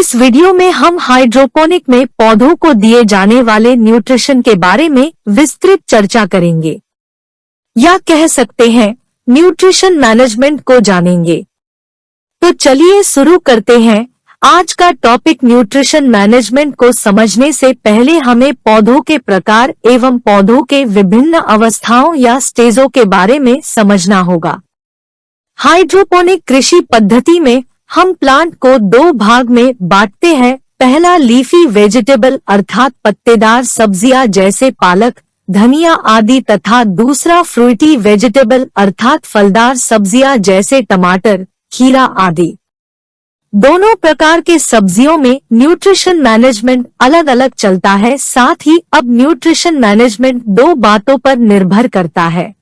इस वीडियो में हम हाइड्रोपोनिक में पौधों को दिए जाने वाले न्यूट्रिशन के बारे में विस्तृत चर्चा करेंगे, या कह सकते हैं न्यूट्रिशन मैनेजमेंट को जानेंगे। तो चलिए शुरू करते हैं। आज का टॉपिक न्यूट्रिशन मैनेजमेंट को समझने से पहले हमें पौधों के प्रकार एवं पौधों के विभिन्न अवस्थाओं या स्टेजों के बारे में समझना होगा। हाइड्रोपोनिक कृषि पद्धति में हम प्लांट को दो भाग में बांटते हैं। पहला लीफी वेजिटेबल अर्थात पत्तेदार सब्जियां जैसे पालक, धनिया आदि तथा दूसरा फ्रूटी वेजिटेबल अर्थात फलदार सब्जियां जैसे टमाटर, खीरा आदि। दोनों प्रकार के सब्जियों में न्यूट्रिशन मैनेजमेंट अलग अलग चलता है। साथ ही अब न्यूट्रिशन मैनेजमेंट दो बातों पर निर्भर करता है।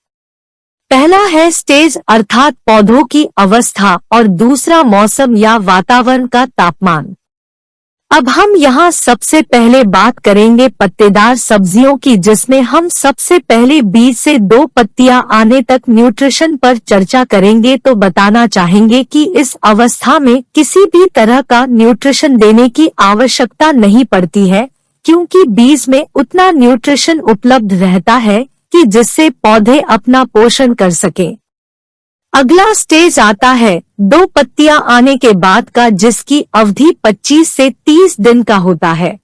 पहला है स्टेज अर्थात पौधों की अवस्था और दूसरा मौसम या वातावरण का तापमान। अब हम यहाँ सबसे पहले बात करेंगे पत्तेदार सब्जियों की, जिसमें हम सबसे पहले बीज से दो पत्तियां आने तक न्यूट्रिशन पर चर्चा करेंगे। तो बताना चाहेंगे कि इस अवस्था में किसी भी तरह का न्यूट्रिशन देने की आवश्यकता नहीं पड़ती है, क्योंकि बीज में उतना न्यूट्रिशन उपलब्ध रहता है कि जिससे पौधे अपना पोषण कर सके। अगला स्टेज आता है दो पत्तियां आने के बाद का, जिसकी अवधि 25 से 30 दिन का होता है।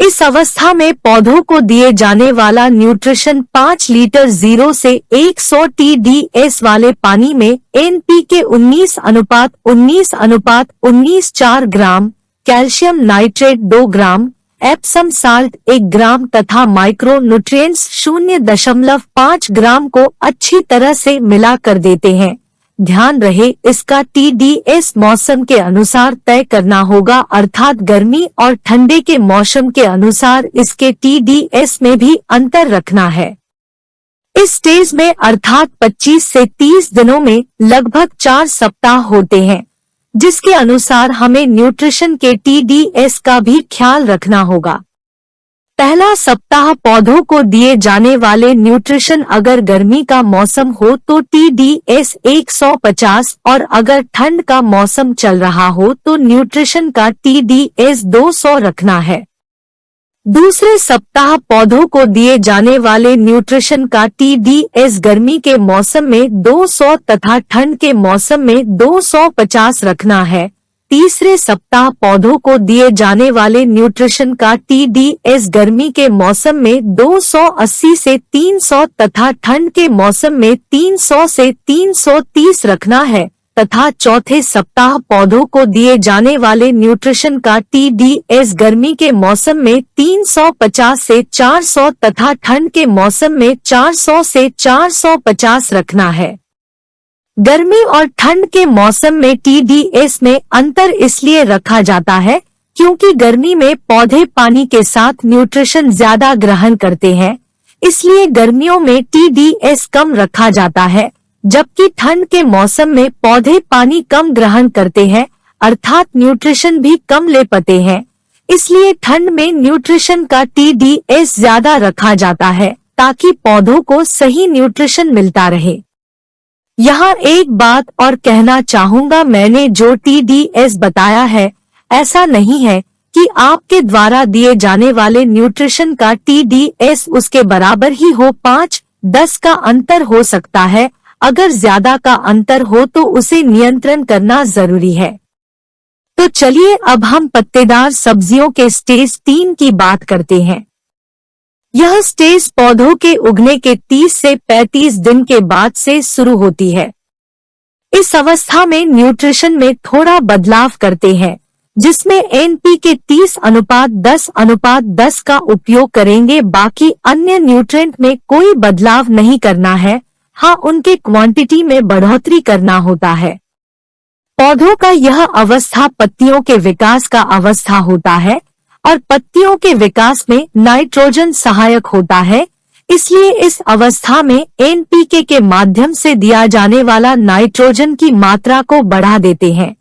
इस अवस्था में पौधों को दिए जाने वाला न्यूट्रिशन 5 लीटर 0 से 100 TDS वाले पानी में NPK 19:19:19 4 ग्राम, कैल्शियम नाइट्रेट 2 ग्राम, एप्सम साल्ट 1 ग्राम तथा माइक्रो न्यूट्रिएंट्स 0.5 ग्राम को अच्छी तरह से मिला कर देते हैं। ध्यान रहे इसका TDS मौसम के अनुसार तय करना होगा, अर्थात गर्मी और ठंडे के मौसम के अनुसार इसके TDS में भी अंतर रखना है। इस स्टेज में अर्थात 25 से 30 दिनों में लगभग 4 सप्ताह होते हैं, जिसके अनुसार हमें न्यूट्रिशन के TDS का भी ख्याल रखना होगा। पहला सप्ताह पौधों को दिए जाने वाले न्यूट्रिशन अगर गर्मी का मौसम हो तो TDS 150 और अगर ठंड का मौसम चल रहा हो तो न्यूट्रिशन का TDS 200 रखना है। दूसरे सप्ताह पौधों को दिए जाने वाले न्यूट्रिशन का TDS गर्मी के मौसम में 200 तथा ठंड के मौसम में 250 रखना है। तीसरे सप्ताह पौधों को दिए जाने वाले न्यूट्रिशन का TDS गर्मी के मौसम में 280 से 300 तथा ठंड के मौसम में 300 से 330 रखना है, तथा चौथे सप्ताह पौधों को दिए जाने वाले न्यूट्रिशन का TDS गर्मी के मौसम में 350 से 400 तथा ठंड के मौसम में 400 से 450 रखना है। गर्मी और ठंड के मौसम में TDS में अंतर इसलिए रखा जाता है क्योंकि गर्मी में पौधे पानी के साथ न्यूट्रिशन ज्यादा ग्रहण करते हैं, इसलिए गर्मियों में TDS कम रखा जाता है, जबकि ठंड के मौसम में पौधे पानी कम ग्रहण करते हैं, अर्थात न्यूट्रिशन भी कम ले पाते हैं, इसलिए ठंड में न्यूट्रिशन का TDS ज्यादा रखा जाता है ताकि पौधों को सही न्यूट्रिशन मिलता रहे। यहाँ एक बात और कहना चाहूँगा, मैंने जो TDS बताया है ऐसा नहीं है कि आपके द्वारा दिए जाने वाले न्यूट्रिशन का TDS उसके बराबर ही हो। 5-10 का अंतर हो सकता है, अगर ज्यादा का अंतर हो तो उसे नियंत्रण करना जरूरी है। तो चलिए अब हम पत्तेदार सब्जियों के स्टेज 3 की बात करते हैं। यह स्टेज पौधों के उगने के 30 से 35 दिन के बाद से शुरू होती है। इस अवस्था में न्यूट्रिशन में थोड़ा बदलाव करते हैं, जिसमें NPK 30:10:10 का उपयोग करेंगे। बाकी अन्य न्यूट्रिएंट में कोई बदलाव नहीं करना है, हाँ उनके क्वांटिटी में बढ़ोतरी करना होता है। पौधों का यह अवस्था पत्तियों के विकास का अवस्था होता है और पत्तियों के विकास में नाइट्रोजन सहायक होता है, इसलिए इस अवस्था में NPK के माध्यम से दिया जाने वाला नाइट्रोजन की मात्रा को बढ़ा देते हैं।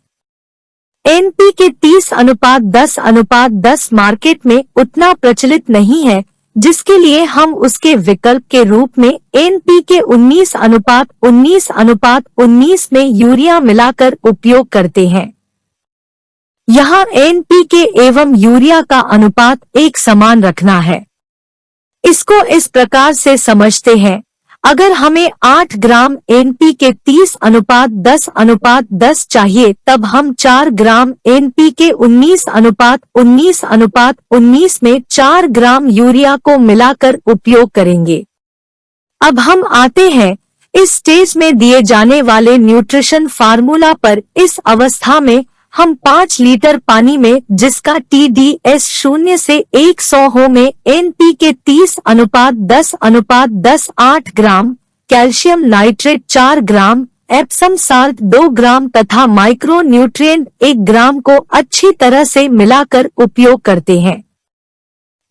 NPK 30:10:10 मार्केट में उतना प्रचलित नहीं है, जिसके लिए हम उसके विकल्प के रूप में NPK 19:19:19 में यूरिया मिलाकर उपयोग करते हैं। यहाँ NPK एवं यूरिया का अनुपात एक समान रखना है। इसको इस प्रकार से समझते हैं, अगर हमें 8 ग्राम NPK 30:10:10 चाहिए, तब हम 4 ग्राम NPK 19:19:19 में 4 ग्राम यूरिया को मिलाकर उपयोग करेंगे। अब हम आते हैं इस स्टेज में दिए जाने वाले न्यूट्रिशन फार्मूला पर। इस अवस्था में हम 5 लीटर पानी में, जिसका TDS 0 से 100 हो, में NPK 30:10:10 8 ग्राम, कैल्शियम नाइट्रेट 4 ग्राम, एप्सम साल्ट 2 ग्राम तथा माइक्रो न्यूट्रिएंट 1 ग्राम को अच्छी तरह से मिलाकर उपयोग करते हैं।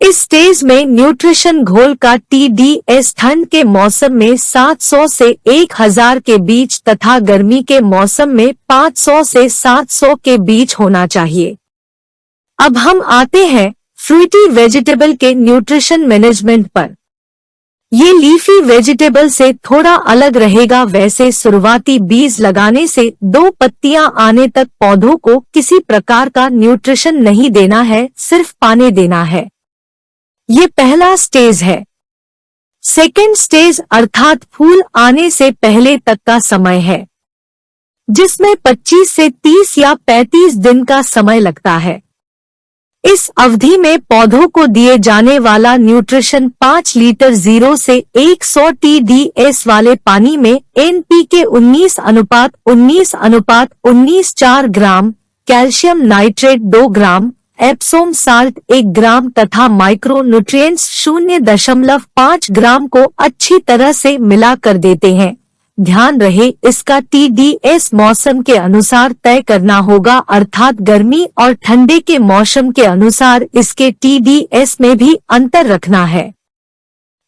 इस स्टेज में न्यूट्रिशन घोल का TDS ठंड के मौसम में 700 से 1000 के बीच तथा गर्मी के मौसम में 500 से 700 के बीच होना चाहिए। अब हम आते हैं फ्रूटी वेजिटेबल के न्यूट्रिशन मैनेजमेंट पर। ये लीफी वेजिटेबल से थोड़ा अलग रहेगा। वैसे शुरुआती बीज लगाने से 2 पत्तियां आने तक पौधों को किसी प्रकार का न्यूट्रिशन नहीं देना है, सिर्फ पानी देना है। ये पहला स्टेज है। सेकेंड स्टेज अर्थात फूल आने से पहले तक का समय है, जिसमें 25 से 30 या 35 दिन का समय लगता है। इस अवधि में पौधों को दिए जाने वाला न्यूट्रिशन 5 लीटर 0 से 100 TDS वाले पानी में NPK 19:19:19 4 ग्राम, कैल्शियम नाइट्रेट 2 ग्राम, एप्सोम साल्ट 1 ग्राम तथा माइक्रो न्यूट्रिएंट्स 0.5 ग्राम को अच्छी तरह से मिला कर देते हैं। ध्यान रहे, इसका TDS मौसम के अनुसार तय करना होगा, अर्थात गर्मी और ठंडे के मौसम के अनुसार इसके TDS में भी अंतर रखना है।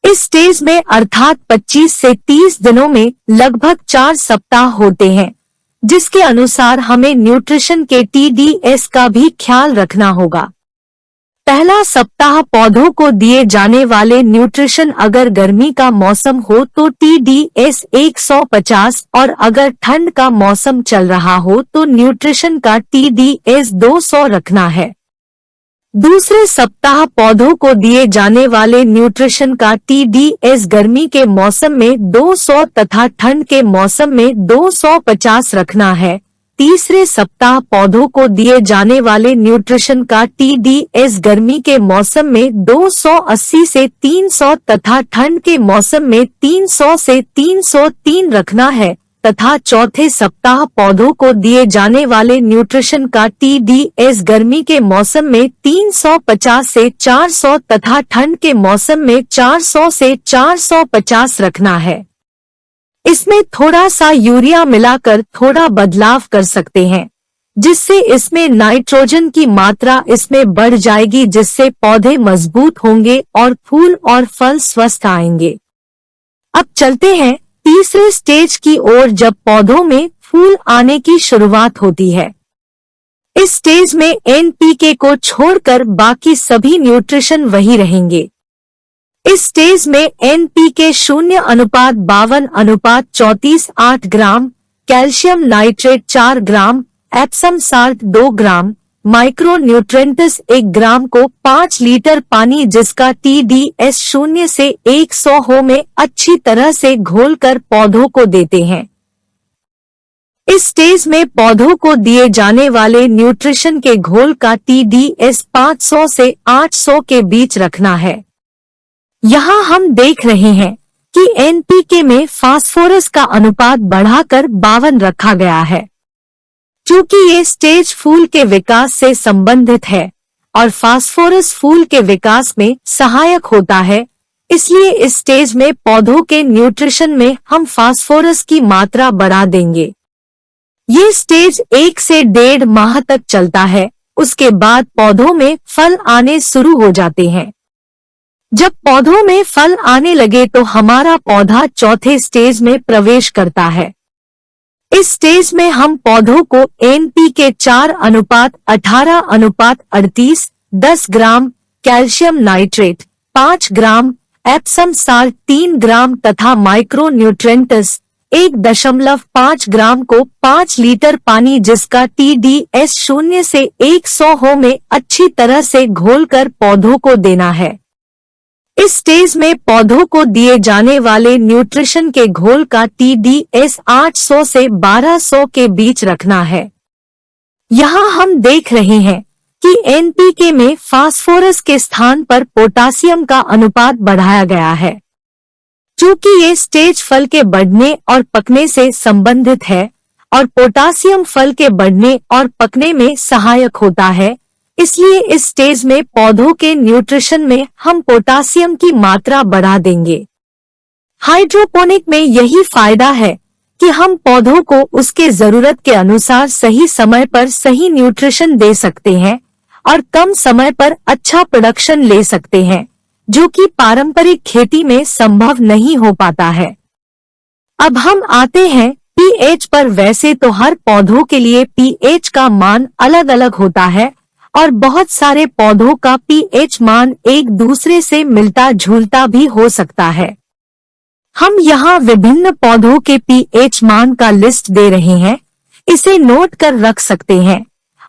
इस स्टेज में अर्थात 25 से 30 दिनों में लगभग 4 सप्ताह होते हैं, जिसके अनुसार हमें न्यूट्रिशन के TDS का भी ख्याल रखना होगा। पहला सप्ताह पौधों को दिए जाने वाले न्यूट्रिशन, अगर गर्मी का मौसम हो तो TDS 150 और अगर ठंड का मौसम चल रहा हो तो न्यूट्रिशन का TDS 200 रखना है। दूसरे सप्ताह पौधों को दिए जाने वाले न्यूट्रिशन का TDS गर्मी के मौसम में 200 तथा ठंड के मौसम में 250 रखना है। तीसरे सप्ताह पौधों को दिए जाने वाले न्यूट्रिशन का TDS गर्मी के मौसम में 280 से 300 तथा ठंड के मौसम में 300 से 303 रखना है, तथा चौथे सप्ताह पौधों को दिए जाने वाले न्यूट्रिशन का TDS गर्मी के मौसम में 350 से 400 तथा ठंड के मौसम में 400 से 450 रखना है। इसमें थोड़ा सा यूरिया मिलाकर थोड़ा बदलाव कर सकते हैं, जिससे इसमें नाइट्रोजन की मात्रा इसमें बढ़ जाएगी, जिससे पौधे मजबूत होंगे और फूल और फल स्वस्थ आएंगे। अब चलते हैं तीसरे स्टेज की ओर, जब पौधों में फूल आने की शुरुआत होती है। इस स्टेज में NPK को छोड़कर बाकी सभी न्यूट्रिशन वही रहेंगे। इस स्टेज में NPK 0:52:34 8 ग्राम, कैल्शियम नाइट्रेट 4 ग्राम, एप्सम साल्ट 2 ग्राम, माइक्रो न्यूट्रिएंट्स 1 ग्राम को 5 लीटर पानी, जिसका TDS 0 से 100 हो, में अच्छी तरह से घोलकर पौधों को देते हैं। इस स्टेज में पौधों को दिए जाने वाले न्यूट्रिशन के घोल का TDS 500 से 800 के बीच रखना है। यहाँ हम देख रहे हैं कि NPK में फास्फोरस का अनुपात बढ़ाकर 52 रखा गया है। क्योंकि ये स्टेज फूल के विकास से संबंधित है और फास्फोरस फूल के विकास में सहायक होता है, इसलिए इस स्टेज में पौधों के न्यूट्रिशन में हम फास्फोरस की मात्रा बढ़ा देंगे। ये स्टेज 1 से 1.5 माह तक चलता है। उसके बाद पौधों में फल आने शुरू हो जाते हैं। जब पौधों में फल आने लगे तो हमारा पौधा चौथे स्टेज में प्रवेश करता है। इस स्टेज में हम पौधों को NPK 4:18:38 10 ग्राम, कैल्शियम नाइट्रेट 5 ग्राम, एप्सम साल्ट 3 ग्राम तथा माइक्रो न्यूट्रिएंट्स 1.5 ग्राम को 5 लीटर पानी जिसका TDS 0 से 100 हो में अच्छी तरह से घोलकर पौधों को देना है। इस स्टेज में पौधों को दिए जाने वाले न्यूट्रिशन के घोल का TDS 800 से 1200 के बीच रखना है। यहाँ हम देख रहे हैं कि NPK में फास्फोरस के स्थान पर पोटासियम का अनुपात बढ़ाया गया है। चूंकि ये स्टेज फल के बढ़ने और पकने से संबंधित है और पोटासियम फल के बढ़ने और पकने में सहायक होता है, इसलिए इस स्टेज में पौधों के न्यूट्रिशन में हम पोटासियम की मात्रा बढ़ा देंगे। हाइड्रोपोनिक में यही फायदा है कि हम पौधों को उसके जरूरत के अनुसार सही समय पर सही न्यूट्रिशन दे सकते हैं और कम समय पर अच्छा प्रोडक्शन ले सकते हैं, जो कि पारंपरिक खेती में संभव नहीं हो पाता है। अब हम आते हैं pH पर। वैसे तो हर पौधों के लिए pH का मान अलग अलग होता है और बहुत सारे पौधों का pH मान एक दूसरे से मिलता जुलता भी हो सकता है। हम यहाँ विभिन्न पौधों के pH मान का लिस्ट दे रहे हैं। इसे नोट कर रख सकते हैं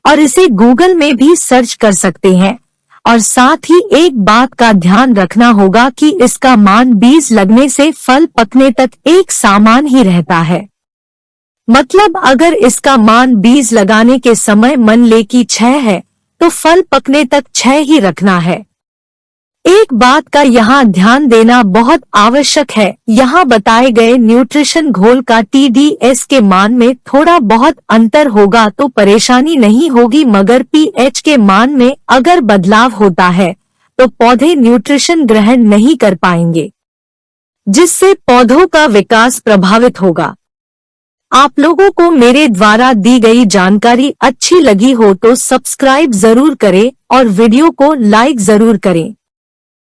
और इसे गूगल में भी सर्च कर सकते हैं। और साथ ही एक बात का ध्यान रखना होगा कि इसका मान बीज लगने से फल पकने तक एक समान ही रहता है। मतलब अगर इसका मान बीज लगाने के समय मान ले कि 6 है तो फल पकने तक 6 ही रखना है। एक बात का यहाँ ध्यान देना बहुत आवश्यक है। यहाँ बताए गए न्यूट्रिशन घोल का TDS के मान में थोड़ा बहुत अंतर होगा तो परेशानी नहीं होगी, मगर pH के मान में अगर बदलाव होता है तो पौधे न्यूट्रिशन ग्रहण नहीं कर पाएंगे, जिससे पौधों का विकास प्रभावित होगा। आप लोगों को मेरे द्वारा दी गई जानकारी अच्छी लगी हो तो सब्सक्राइब जरूर करें और वीडियो को लाइक जरूर करें।